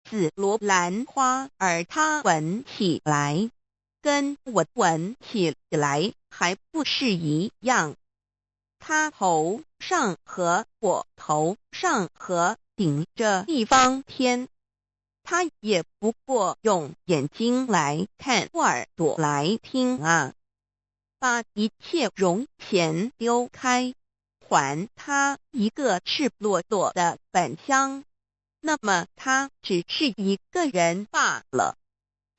紫罗兰花，而它闻起来跟我闻起来还不是一样。它头上和我头上和顶着一方天，它也不过用眼睛来看，耳朵来听啊！把一切容钱丢开，还它一个赤裸裸的本相，那么他只是一个人罢了。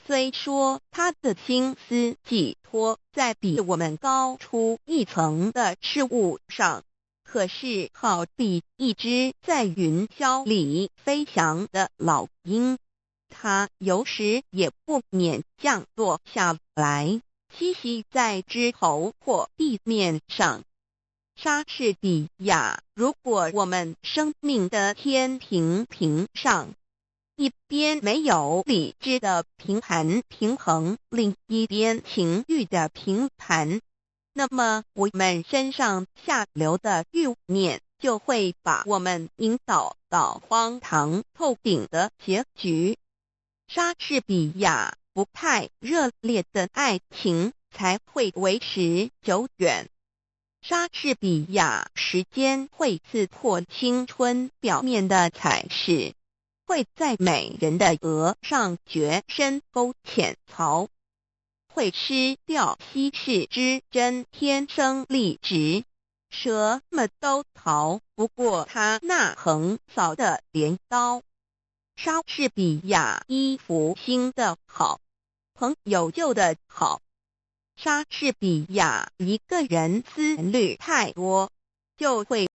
虽说他的心思寄托在比我们高出一层的事物上，可是好比一只在云霄里飞翔的老鹰，它有时也不免降落下来，栖息在枝头或地面上。莎士比亚，如果我们生命的天平上，一边没有理智的平衡，另一边情欲的平盘，那么我们身上下流的欲念就会把我们引导到荒唐透顶的结局。莎士比亚不太热烈的爱情才会维持久远。莎士比亚时间会刺破青春表面的彩饰，会在美人的额上掘深沟浅槽，会失掉稀世之珍，天生丽质，什么都逃不过他那横扫的镰刀。莎士比亚衣服新的好，朋友旧的好。莎士比亚一个人思虑太多，就会